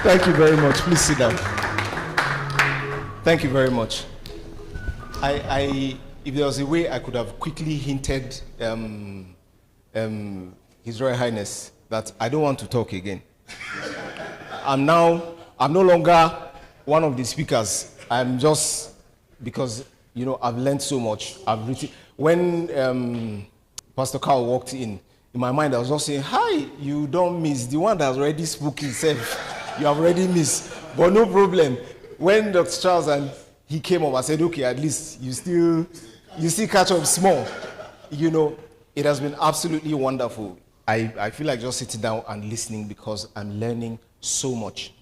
Thank you very much. Please sit down. Thank you very much. If there was a way I could have quickly hinted His Royal Highness that I don't want to talk again. I'm no longer one of the speakers. I'm just, because, I've learned so much. I've written. When Pastor Carl walked in my mind, I was just saying, hi, you don't miss. The one that's already spoke himself, you have already missed. But no problem. When Dr. Charles and he came up, I said, okay, at least you still catch up small. It has been absolutely wonderful. I feel like just sitting down and listening because I'm learning so much.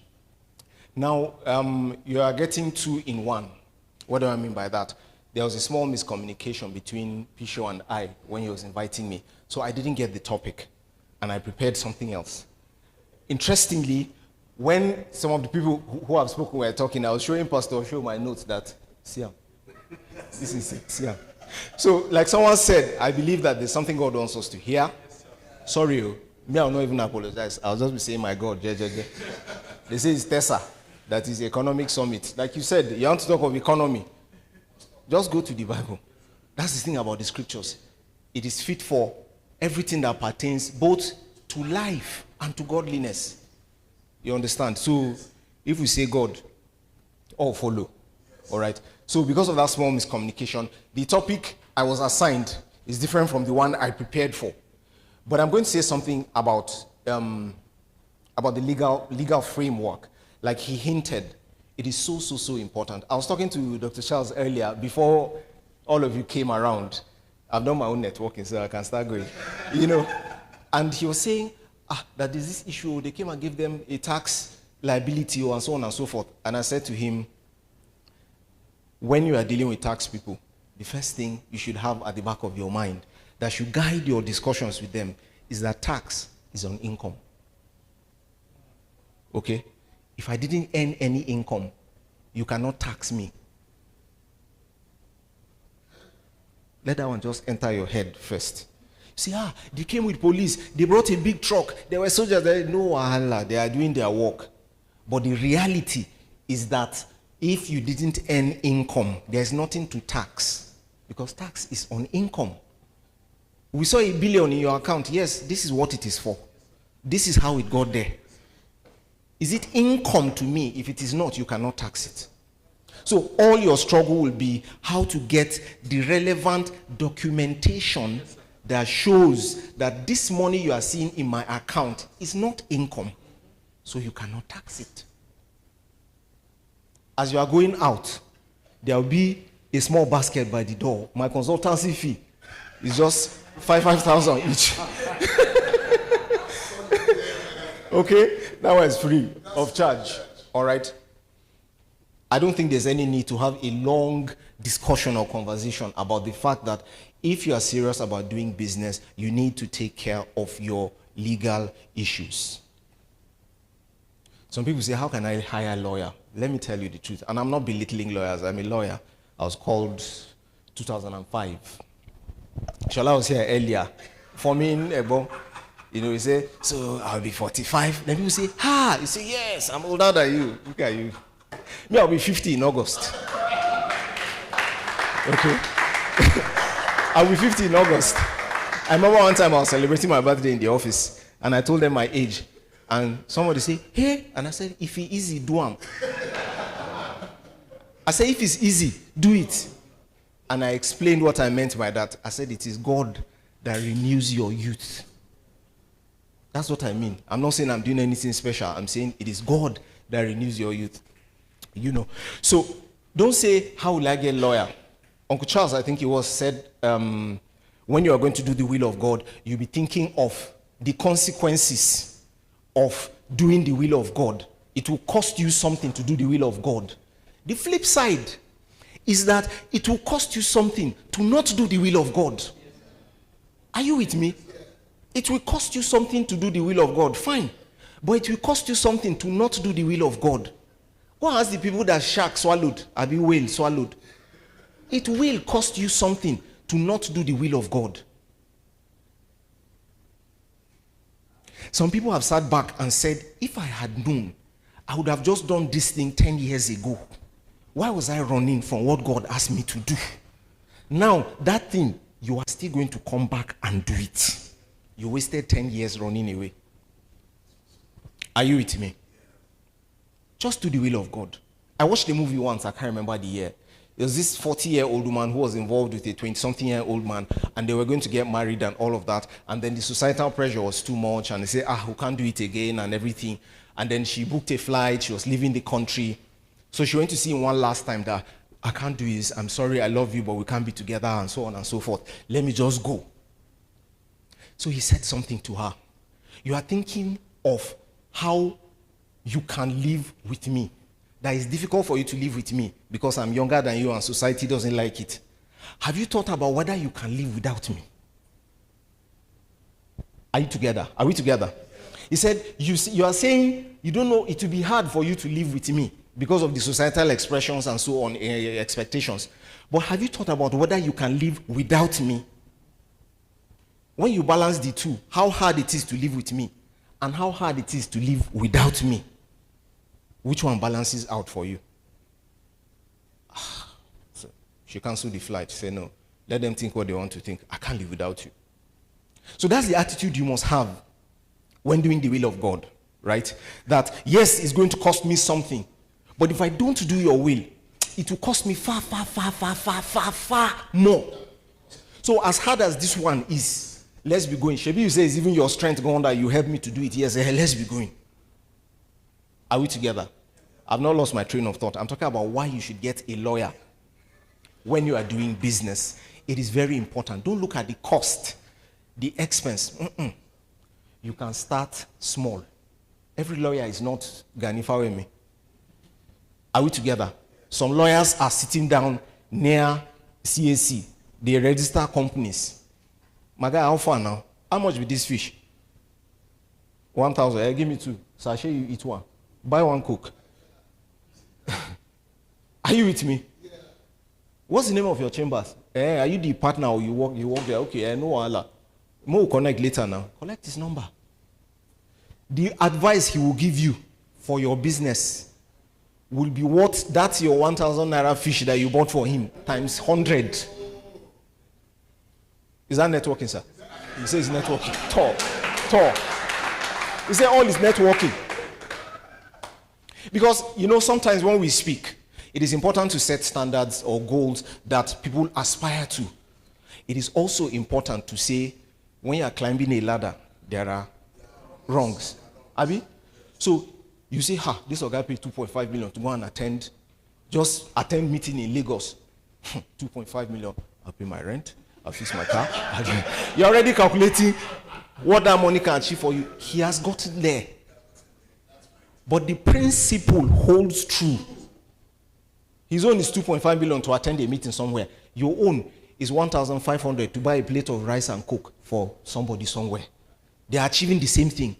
Now, you are getting two in one. What do I mean by that? There was a small miscommunication between Pisho and I when he was inviting me. So I didn't get the topic, and I prepared something else. Interestingly, when some of the people who have spoken were talking, I was showing Pastor Osho my notes that, see, this is it, see. So, like someone said, I believe that there's something God wants us to hear. Sorry, me, I'll not even apologize. I'll just be saying, my God, They say it's TESA, that is the economic summit. Like you said, you want to talk of economy. Just go to the Bible. That's the thing about the scriptures. It is fit for everything that pertains both to life and to godliness. You understand? So, if we say God, all follow. All right? So, because of that small miscommunication, the topic I was assigned is different from the one I prepared for. But I'm going to say something about the legal framework. Like he hinted, it is so important. I was talking to Dr. Charles earlier, before all of you came around. I've done my own networking, so I can start going. And he was saying, that there's this issue, they came and gave them a tax liability and so on and so forth. And I said to him, when you are dealing with tax people, the first thing you should have at the back of your mind that should guide your discussions with them is that tax is on income. Okay? If I didn't earn any income, you cannot tax me. Let that one just enter your head first. See, they came with police. They brought a big truck. There were soldiers there. No, Allah, they are doing their work. But the reality is that if you didn't earn income, there's nothing to tax. Because tax is on income. We saw $1 billion in your account. Yes, this is what it is for. This is how it got there. Is it income to me? If it is not, you cannot tax it. So all your struggle will be how to get the relevant documentation that shows that this money you are seeing in my account is not income. So you cannot tax it. As you are going out, there will be a small basket by the door. My consultancy fee is just 5,000 each. Okay? That one is free of charge. All right? I don't think there's any need to have a long discussion or conversation about the fact that if you are serious about doing business, you need to take care of your legal issues. Some people say, how can I hire a lawyer? Let me tell you the truth. And I'm not belittling lawyers. I'm a lawyer. I was called 2005. Shola was here earlier. Forming Ebo. You say, so I'll be 45. Then people say, you say, yes, I'm older than you. Look at you. Me, I'll be 50 in August. Okay? I'll be 50 in August. I remember one time I was celebrating my birthday in the office, and I told them my age. And somebody said, hey, and I said, if it's easy, do it. I said, if it's easy, do it. And I explained what I meant by that. I said, it is God that renews your youth. That's what I mean. I'm not saying I'm doing anything special. I'm saying it is God that renews your youth. So don't say, how will I get a lawyer? Uncle Charles, I think he said, when you are going to do the will of God, you'll be thinking of the consequences of doing the will of God. It will cost you something to do the will of God. The flip side is that it will cost you something to not do the will of God. Are you with me? It will cost you something to do the will of God. Fine. But it will cost you something to not do the will of God. Go and ask the people that shark swallowed, abi whale swallowed. It will cost you something to not do the will of God. Some people have sat back and said, if I had known I would have just done this thing 10 years ago. Why was I running from what God asked me to do? Now, that thing, you are still going to come back and do it. You wasted 10 years running away. Are you with me? Just do the will of God. I watched a movie once, I can't remember the year. There was this 40-year-old woman who was involved with a 20-something-year-old man, and they were going to get married and all of that. And then the societal pressure was too much, and they said, we can't do it again and everything. And then she booked a flight, she was leaving the country. So she went to see him one last time that, I can't do this, I'm sorry, I love you, but we can't be together, and so on and so forth. Let me just go. So he said something to her. You are thinking of how you can live with me. That it's difficult for you to live with me because I'm younger than you and society doesn't like it. Have you thought about whether you can live without me? Are you together? Are we together? He said, you are saying you don't know, it will be hard for you to live with me because of the societal expressions and so on, expectations. But have you thought about whether you can live without me? When you balance the two, how hard it is to live with me and how hard it is to live without me, which one balances out for you? So she canceled the flight. She said, no, let them think what they want to think. I can't live without you. So that's the attitude you must have when doing the will of God, right? That, yes, it's going to cost me something, but if I don't do your will, it will cost me far, far, far, far, far, far, far more. So as hard as this one is, let's be going. Shebi, you say, is even your strength gone that you help me to do it? Yes, let's be going. Are we together? I've not lost my train of thought. I'm talking about why you should get a lawyer when you are doing business. It is very important. Don't look at the cost, the expense. You can start small. Every lawyer is not Ganifa me. Are we together? Some lawyers are sitting down near CAC. They register companies. My guy, how far now? How much with this fish? 1,000. Give me 2. Sachet, you eat 1. Buy 1 Coke. Are you with me? Yeah. What's the name of your chambers? Are you the partner or you work there? Okay, no Allah. Mo will connect later now. Collect his number. The advice he will give you for your business will be what? That's your 1,000 naira fish that you bought for him times 100. Is that networking, sir? He says networking. Talk. He said all is networking. Because, sometimes when we speak, it is important to set standards or goals that people aspire to. It is also important to say, when you are climbing a ladder, there are rungs. Abi? So, you say, this guy paid 2.5 million to go and attend meeting in Lagos. 2.5 million, I'll pay my rent, I'll fix my car. You're already calculating what that money can achieve for you. He has gotten there. But the principle holds true. His own is 2.5 million to attend a meeting somewhere. Your own is 1,500 to buy a plate of rice and coke for somebody somewhere. They are achieving the same thing.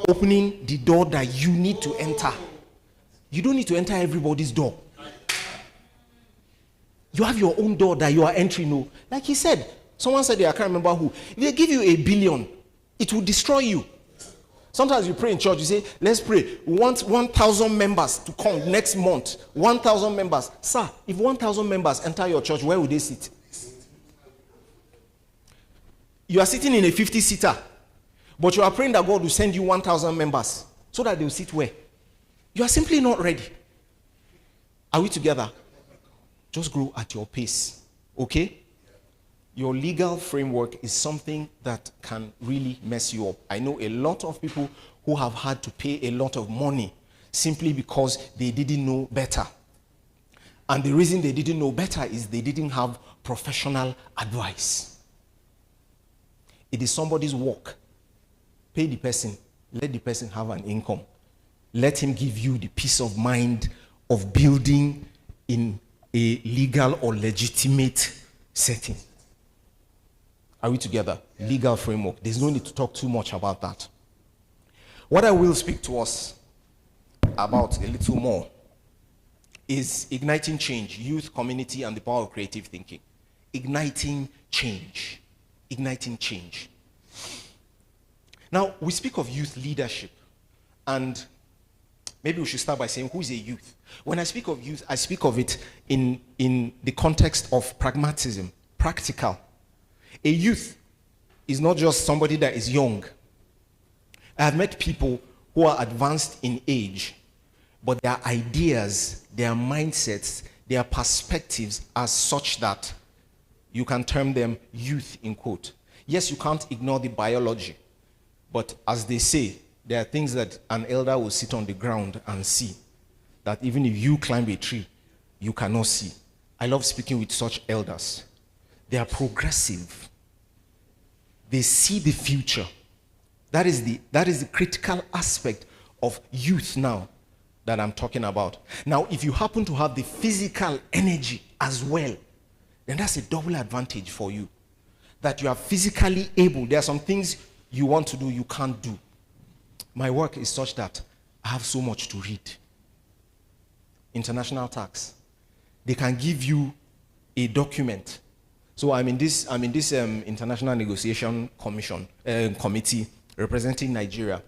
Opening the door that you need to enter. You don't need to enter everybody's door. You have your own door that you are entering. No. Like he said, someone said, I can't remember who. If they give you 1 billion, it will destroy you. Sometimes you pray in church, you say, let's pray. We want 1,000 members to come next month. 1,000 members. Sir, if 1,000 members enter your church, where would they sit? You are sitting in a 50-seater, but you are praying that God will send you 1,000 members so that they will sit where? You are simply not ready. Are we together? Just grow at your pace, okay? Your legal framework is something that can really mess you up. I know a lot of people who have had to pay a lot of money simply because they didn't know better. And the reason they didn't know better is they didn't have professional advice. It is somebody's work. Pay the person. Let the person have an income. Let him give you the peace of mind of building in a legal or legitimate setting. Are we together? Yeah. Legal framework. There's no need to talk too much about that. What I will speak to us about a little more is igniting change, youth, community, and the power of creative thinking. Igniting change. Igniting change. Now, we speak of youth leadership, and Maybe we should start by saying, who is a youth? When I speak of youth, I speak of it in the context of pragmatism, practical. A youth is not just somebody that is young. I have met people who are advanced in age, but their ideas, their mindsets, their perspectives are such that you can term them youth in quote. Yes, you can't ignore the biology, but as they say, there are things that an elder will sit on the ground and see, that even if you climb a tree, you cannot see. I love speaking with such elders. They are progressive. They see the future. That is the critical aspect of youth now that I'm talking about. Now, if you happen to have the physical energy as well, then that's a double advantage for you. That you are physically able. There are some things you want to do, you can't do. My work is such that I have so much to read. International tax. They can give you a document. So I'm in this International Negotiation Committee representing Nigeria.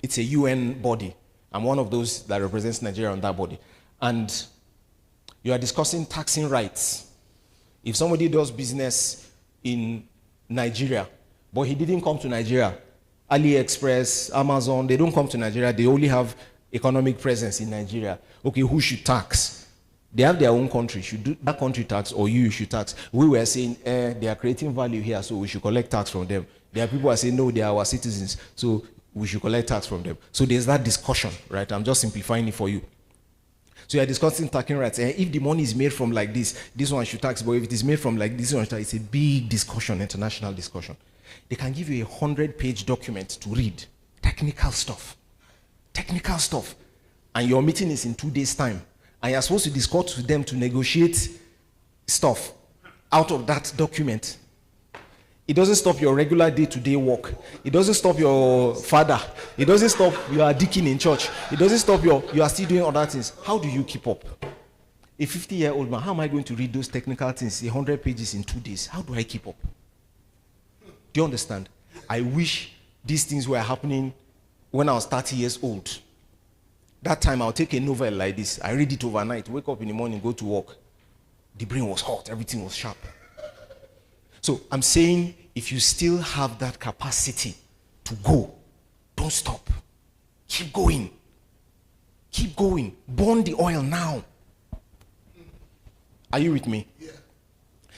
It's a UN body. I'm one of those that represents Nigeria on that body. And you are discussing taxing rights. If somebody does business in Nigeria, but he didn't come to Nigeria, AliExpress, Amazon, they don't come to Nigeria, they only have economic presence in Nigeria. Okay, who should tax? They have their own country. Should that country tax or you should tax? We were saying they are creating value here, so we should collect tax from them. There are people who are saying, no, they are our citizens, so we should collect tax from them. So there's that discussion, right? I'm just simplifying it for you. So you're discussing taxing rights. If the money is made from like this one should tax, but if it is made from like this one should tax, it's a big discussion, international discussion. They can give you a 100-page document to read. Technical stuff. Technical stuff. And your meeting is in 2 days' time. And you're supposed to discuss with them to negotiate stuff out of that document. It doesn't stop your regular day-to-day work. It doesn't stop your father. It doesn't stop your deacon in church. It doesn't stop you are still doing other things. How do you keep up? A 50-year-old man, how am I going to read those technical things, 100 pages in 2 days? How do I keep up? Do you understand? I wish these things were happening when I was 30 years old. That time I'll take a novel like this. I read it overnight, wake up in the morning, go to work. The brain was hot, everything was sharp. So I'm saying, if you still have that capacity to go, don't stop. Keep going. Keep going. Burn the oil now. Are you with me? Yeah.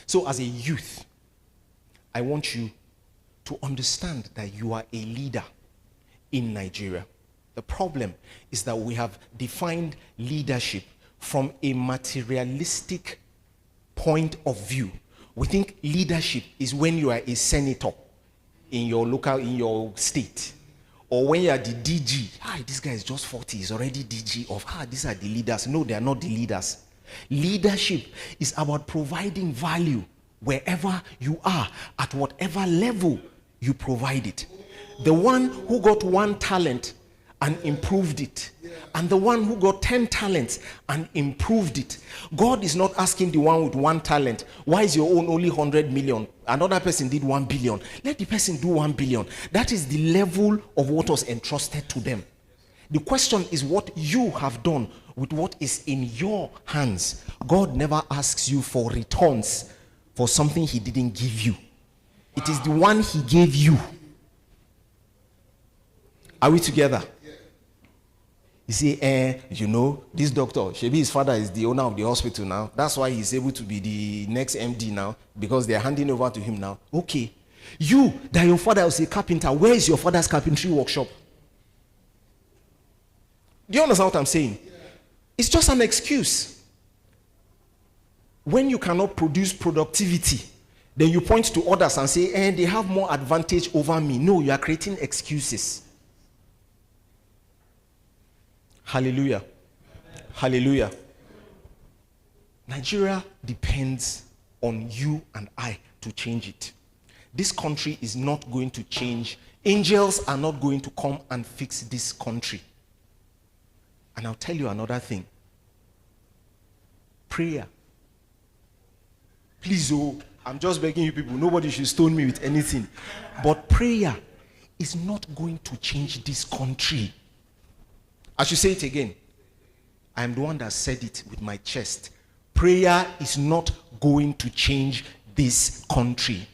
So as a youth, I want you to understand that you are a leader in Nigeria. The problem is that we have defined leadership from a materialistic point of view. We think leadership is when you are a senator in your state. Or when you are the DG. This guy is just 40, he's already DG of, these are the leaders. No, they are not the leaders. Leadership is about providing value wherever you are, at whatever level you provide it. The one who got 1 talent and improved it, and the one who got 10 talents and improved it. God is not asking the one with 1 talent, why is your own only 100 million? Another person did 1 billion. Let the person do 1 billion. That is the level of what was entrusted to them. The question is what you have done with what is in your hands. God never asks you for returns for something he didn't give you. It is the one he gave you. Are we together? You see, this doctor, Shebi, his father is the owner of the hospital now. That's why he's able to be the next MD now, because they're handing over to him now. Okay. You, that your father was a carpenter, where is your father's carpentry workshop? Do you understand what I'm saying? It's just an excuse. When you cannot produce productivity, then you point to others and say, they have more advantage over me. No, you are creating excuses. Hallelujah. Hallelujah. Nigeria depends on you and I to change it. This country is not going to change. Angels are not going to come and fix this country. And I'll tell you another thing. Prayer. Please, I'm just begging you people, nobody should stone me with anything. But prayer is not going to change this country. I should say it again. I am the one that said it with my chest. Prayer is not going to change this country.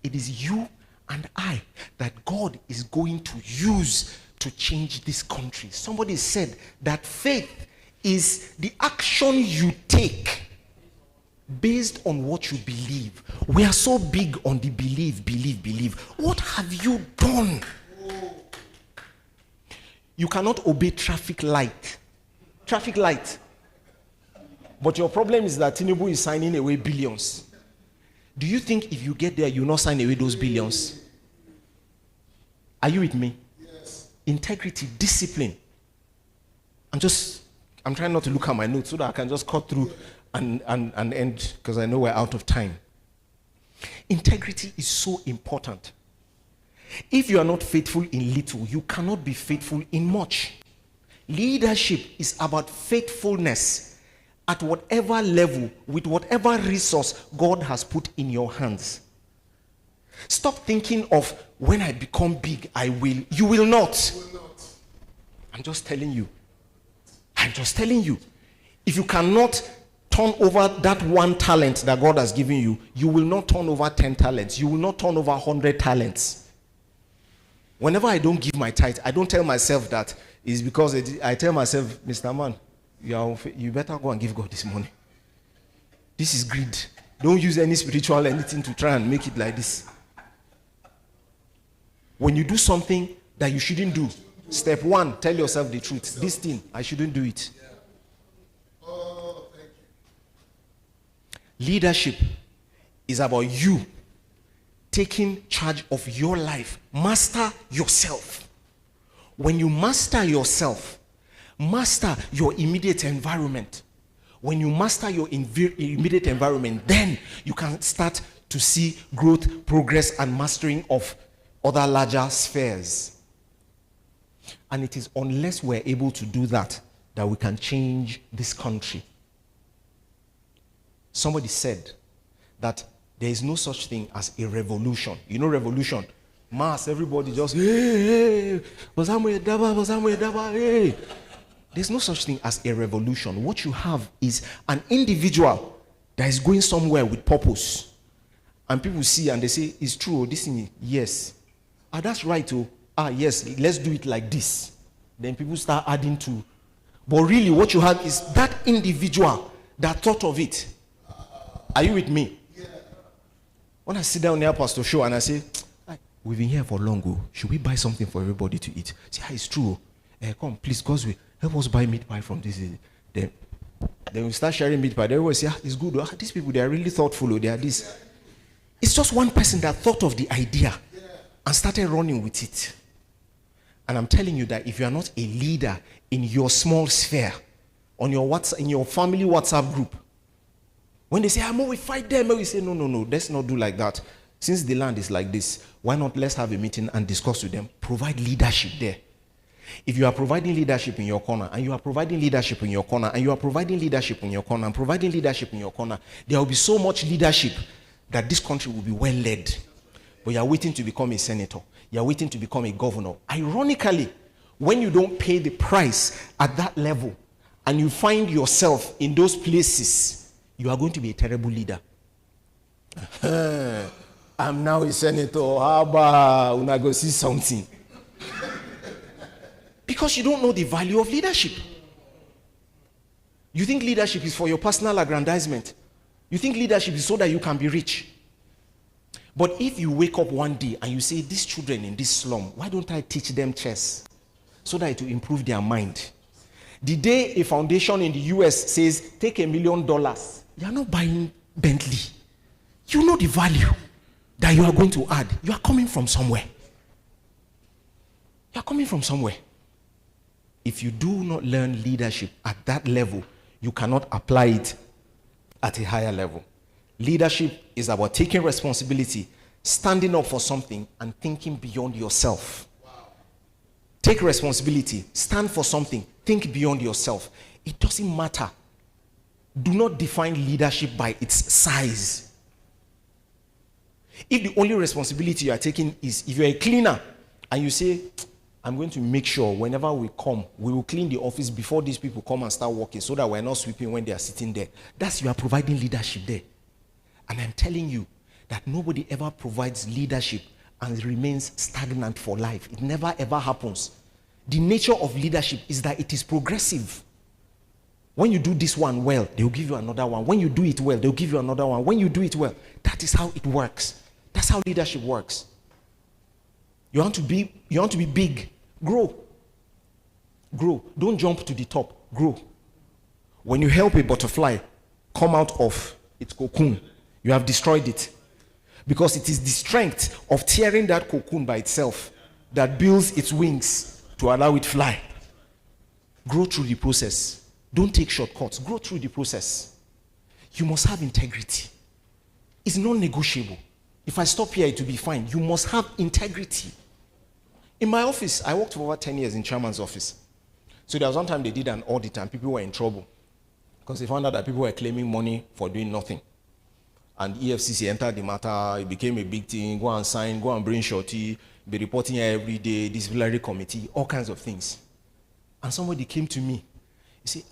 It is you and I that God is going to use to change this country. Somebody said that faith is the action you take based on what you believe. We are so big on the believe. What have you done? You cannot obey traffic light. But your problem is that Tinubu is signing away billions. Do you think if you get there, you'll not sign away those billions? Are you with me? Yes. Integrity, discipline. I'm trying not to look at my notes so that I can just cut through and end, because I know we're out of time. Integrity is so important. If you are not faithful in little, you cannot be faithful in much. Leadership is about faithfulness at whatever level, with whatever resource God has put in your hands. Stop thinking of when I become big, I will. You will not. I'm just telling you. If you cannot turn over that one talent that God has given you, you will not turn over 10 talents. You will not turn over 100 talents. Whenever I don't give my tithe, I don't tell myself that it's because I tell myself, Mr. Man, you better go and give God this money. This is greed. Don't use any spiritual anything to try and make it like this. When you do something that you shouldn't do, step one, tell yourself the truth. This thing, I shouldn't do it. Leadership is about you taking charge of your life. Master yourself. When you master yourself, master your immediate environment. When you master your immediate environment, then you can start to see growth, progress, and mastering of other larger spheres. And it is unless we're able to do that we can change this country. Somebody said that there is no such thing as a revolution. You know revolution? Mass, everybody just, hey. There's no such thing as a revolution. What you have is an individual that is going somewhere with purpose. And people see and they say, it's true, this thing, yes. That's right, yes, let's do it like this. Then people start adding to. But really what you have is that individual that thought of it. Are you with me? Yeah. When I sit down near Pastor Show and I say, we've been here for long ago. Should we buy something for everybody to eat? Say, it's true. Come, please, because we help us buy meat pie from this. Then we start sharing meat pie. Everyone say, it's good. These people, they are really thoughtful. They are this. It's just one person that thought of the idea and started running with it. And I'm telling you that if you are not a leader in your small sphere, on your WhatsApp, in your family WhatsApp group, when they say, we fight them, we say, no, let's not do like that. Since the land is like this, why not let's have a meeting and discuss with them? Provide leadership there. If you are providing leadership in your corner, and you are providing leadership in your corner, and you are providing leadership in your corner, and providing leadership in your corner, there will be so much leadership that this country will be well led. But you are waiting to become a senator. You are waiting to become a governor. Ironically, when you don't pay the price at that level, and you find yourself in those places, you are going to be a terrible leader. I'm now a senator. How about when I go see something? Because you don't know the value of leadership. You think leadership is for your personal aggrandizement. You think leadership is so that you can be rich. But if you wake up one day and you say, these children in this slum, why don't I teach them chess? So that it will improve their mind. The day a foundation in the US says, take $1 million, you are not buying Bentley. You know the value that you are going to add. You are coming from somewhere. You are coming from somewhere. If you do not learn leadership at that level, you cannot apply it at a higher level. Leadership is about taking responsibility, standing up for something, and thinking beyond yourself. Wow. Take responsibility, stand for something, think beyond yourself. It doesn't matter. Do not define leadership by its size. If the only responsibility you are taking is if you're a cleaner and you say, I'm going to make sure whenever we come, we will clean the office before these people come and start working so that we're not sweeping when they are sitting there. That's you are providing leadership there. And I'm telling you that nobody ever provides leadership and remains stagnant for life. It never ever happens. The nature of leadership is that it is progressive. When you do this one well, they'll give you another one. When you do it well, they'll give you another one. When you do it well, that is how it works. That's how leadership works. You want to be big, grow. Grow. Don't jump to the top, grow. When you help a butterfly come out of its cocoon, you have destroyed it. Because it is the strength of tearing that cocoon by itself that builds its wings to allow it fly. Grow through the process. Don't take shortcuts. Grow through the process. You must have integrity. It's non-negotiable. If I stop here, it will be fine. You must have integrity. In my office, I worked for over 10 years in chairman's office. So there was one time they did an audit and people were in trouble because they found out that people were claiming money for doing nothing. And EFCC entered the matter. It became a big thing. Go and sign, go and bring shorty, be reporting here every day, disciplinary committee, all kinds of things. And somebody came to me. He said,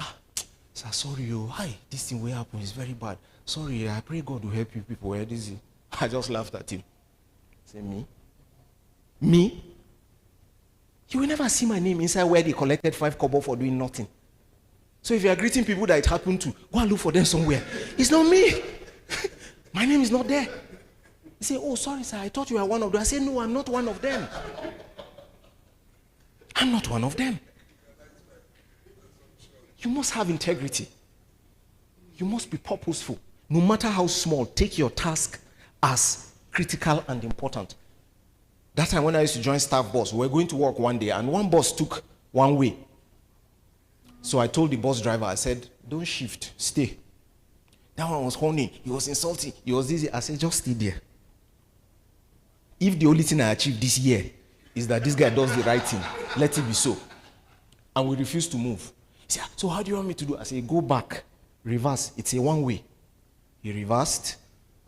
sir, sorry, hi, this thing will happen. It's very bad. Sorry, I pray God will help you people. I just laughed at him. Say, me? Me? You will never see my name inside where they collected 5 kobo for doing nothing. So if you are greeting people that it happened to, go and look for them somewhere. It's not me. My name is not there. He say, oh, sorry, sir, I thought you were one of them. I say, no, I'm not one of them. I'm not one of them. You must have integrity. You must be purposeful. No matter how small, take your task as critical and important. That time when I used to join staff bus, we were going to work one day and one bus took one way. So I told the bus driver, I said, don't shift, stay. That one was horny, he was insulting, he was dizzy. I said, just stay there. If the only thing I achieved this year is that this guy does the right thing, let it be so. And we refused to move. He said, so how do you want me to do? I said, go back, reverse, it's a one way. He reversed,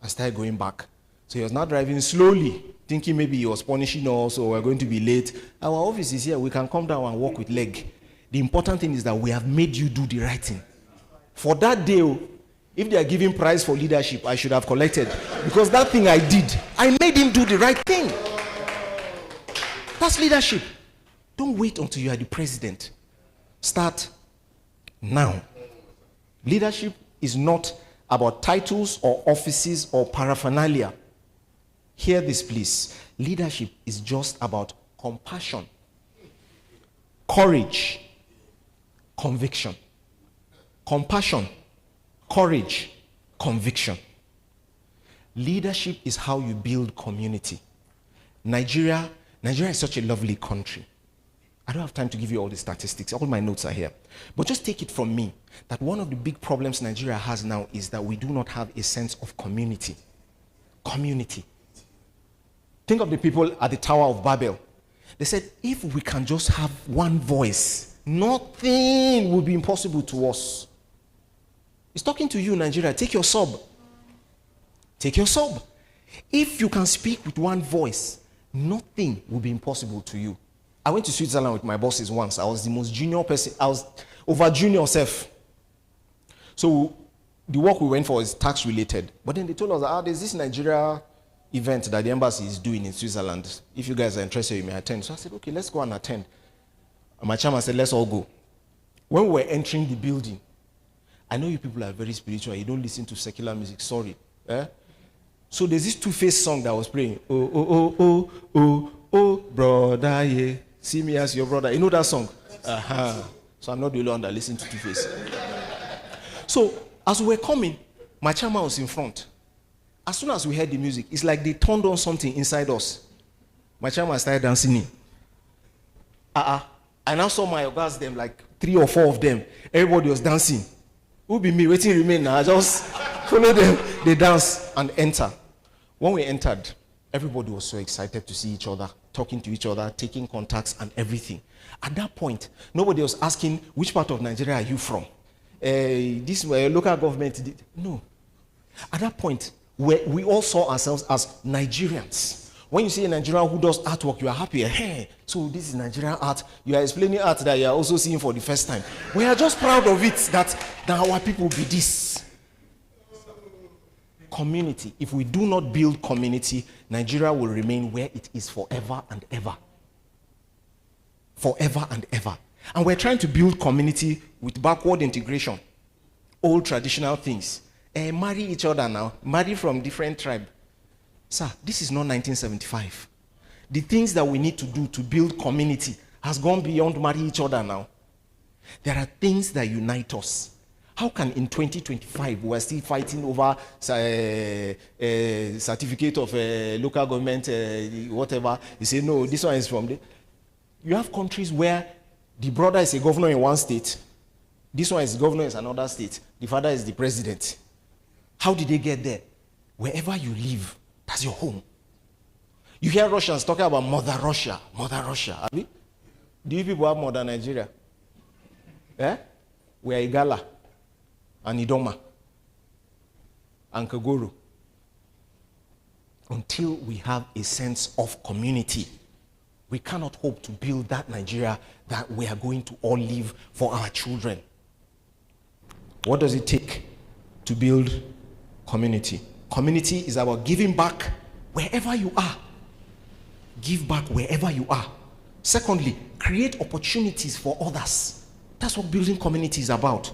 I started going back. So he was now driving slowly, thinking maybe he was punishing us or we're going to be late. Our office is here, we can come down and walk with leg. The important thing is that we have made you do the right thing. For that day, if they are giving prize for leadership, I should have collected. Because that thing I did, I made him do the right thing. That's leadership. Don't wait until you are the president. Start now. Leadership is not about titles or offices or paraphernalia. Hear this, please. Leadership is just about compassion, courage, conviction. Compassion, courage, conviction. Leadership is how you build community. Nigeria is such a lovely country. I don't have time to give you all the statistics. All my notes are here. But just take it from me that one of the big problems Nigeria has now is that we do not have a sense of community. Community. Think of the people at the Tower of Babel. They said, if we can just have one voice, nothing will be impossible to us. It's talking to you, Nigeria. Take your sub. Take your sub. If you can speak with one voice, nothing will be impossible to you. I went to Switzerland with my bosses once. I was the most junior person. I was over junior self. So the work we went for is tax related. But then they told us, there's this Nigeria event that the embassy is doing in Switzerland. If you guys are interested, you may attend. So I said, okay, let's go and attend. And my chairman said, let's all go. When we were entering the building, I know you people are very spiritual. You don't listen to secular music. Sorry. So there's this Two-Face song that was playing. Oh, oh, oh, oh, oh, oh, brother, yeah. See me as your brother. You know that song? So I'm not the only one that listens to Two-Face. So as we were coming, my chairman was in front. As soon as we heard the music, it's like they turned on something inside us. My chairman started dancing. I now saw my guys, them like 3 or 4 of them. Everybody was dancing. Who be me? Waiting remain now. I just follow them. They dance and enter. When we entered, everybody was so excited to see each other, talking to each other, taking contacts and everything. At that point, nobody was asking, which part of Nigeria are you from? This local government did. No. At that point, we all saw ourselves as Nigerians. When you see a Nigerian who does artwork, you are happy. Hey, so this is Nigerian art. You are explaining art that you are also seeing for the first time. We are just proud of it that our people be this. Community. If we do not build community, Nigeria will remain where it is forever and ever. Forever and ever. And we're trying to build community with backward integration. Old traditional things. Marry each other now. Marry from different tribe. Sir, this is not 1975. The things that we need to do to build community has gone beyond marry each other now. There are things that unite us. How can in 2025 we're still fighting over certificate of local government, whatever? You say, no, this one is from the... You have countries where the brother is a governor in one state, this one is governor in another state, the father is the president. How did they get there? Wherever you live, that's your home. You hear Russians talking about Mother Russia, Mother Russia. Do you people have Mother Nigeria? Eh? We are Igala, and Idoma, and Kaguru. Until we have a sense of community, we cannot hope to build that Nigeria that we are going to all live for our children. What does it take to build community? Community is about giving back wherever you are. Give back wherever you are. Secondly, create opportunities for others. That's what building community is about.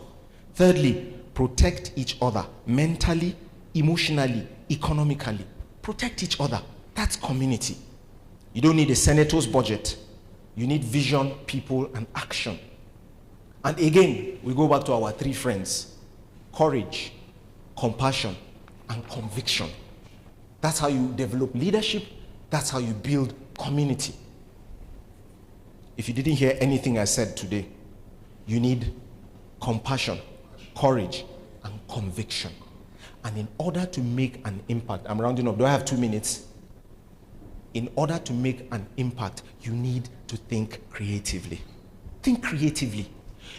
Thirdly, protect each other mentally, emotionally, economically. Protect each other. That's community. You don't need a senator's budget. You need vision, people, and action. And again, we go back to our three friends. Courage, compassion, and conviction. That's how you develop leadership. That's how you build community. If you didn't hear anything I said today, you need compassion, courage, and conviction. And in order to make an impact, I'm rounding up. Do I have 2 minutes? In order to make an impact, you need to think creatively. Think creatively.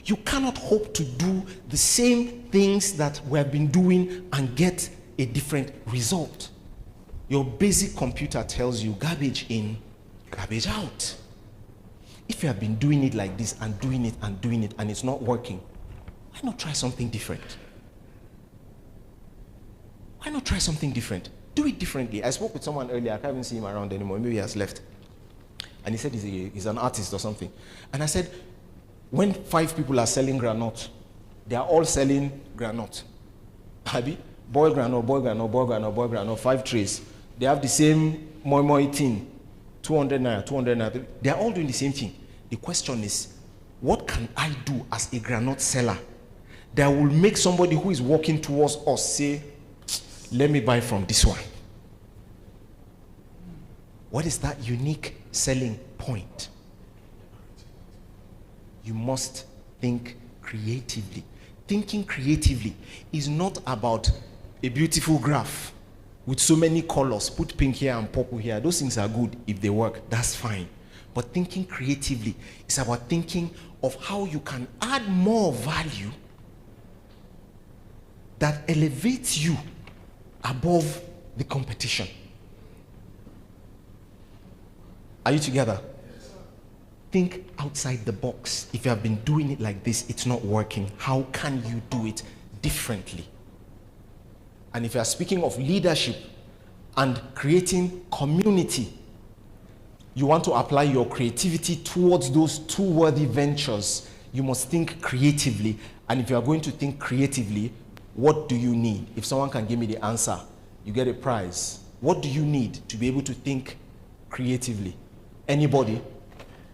You cannot hope to do the same things that we have been doing and get a different result. Your basic computer tells you garbage in, garbage out. If you have been doing it like this and doing it and doing it and it's not working, why not try something different? Why not try something different? Do it differently. I spoke with someone earlier. I can't even see him around anymore. Maybe he has left. And he said he's an artist or something. And I said, when 5 people are selling granite, they are all selling granite. Abi, boiled granite, boiled granite, boiled granite, boiled granite, 5 trays. They have the same moi tin, 200 naira, 200 naira. They are all doing the same thing. The question is, what can I do as a granite seller that will make somebody who is walking towards us say, let me buy from this one? What is that unique selling point? You must think creatively. Thinking creatively is not about a beautiful graph with so many colors. Put pink here and purple here. Those things are good if they work. That's fine. But thinking creatively is about thinking of how you can add more value that elevates you above the competition. Are you together? Yes, think outside the box. If you have been doing it like this, it's not working. How can you do it differently? And if you are speaking of leadership and creating community, you want to apply your creativity towards those 2 worthy ventures, you must think creatively. And if you are going to think creatively, what do you need? If someone can give me the answer, you get a prize. What do you need to be able to think creatively? Anybody?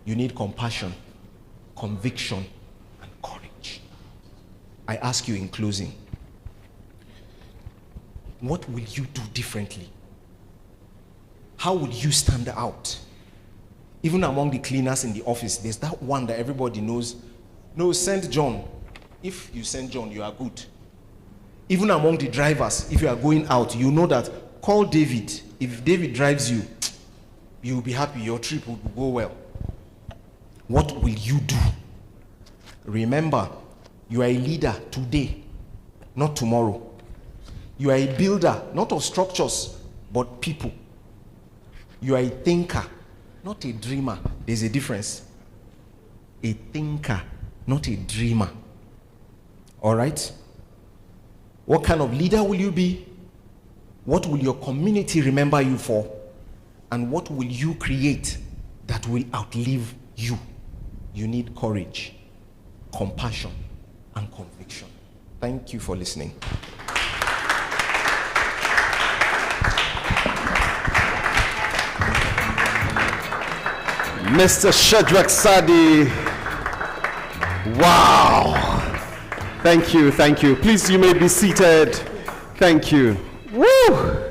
You need compassion, conviction, and courage. I ask you in closing, what will you do differently? How would you stand out? Even among the cleaners in the office, there's that one that everybody knows. No, send John. If you send John, you are good. Even among the drivers, if you are going out, you know that call David. If David drives you, you will be happy. Your trip will go well. What will you do? Remember, you are a leader today, not tomorrow. You are a builder, not of structures, but people. You are a thinker, not a dreamer. There's a difference. A thinker, not a dreamer. All right? What kind of leader will you be? What will your community remember you for? And what will you create that will outlive you? You need courage, compassion, and conviction. Thank you for listening. Mr. Shadrach Saddih. Wow. Thank you, thank you. Please, you may be seated. Thank you. Woo!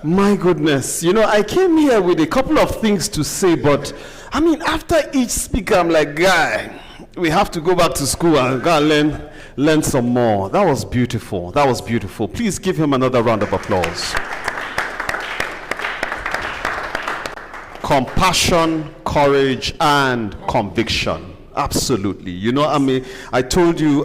My goodness. You know, I came here with a couple of things to say, but I mean, after each speaker, I'm like, guy, we have to go back to school and go and learn some more. That was beautiful. That was beautiful. Please give him another round of applause. Compassion, courage, and conviction. Absolutely. You know, I mean, I told you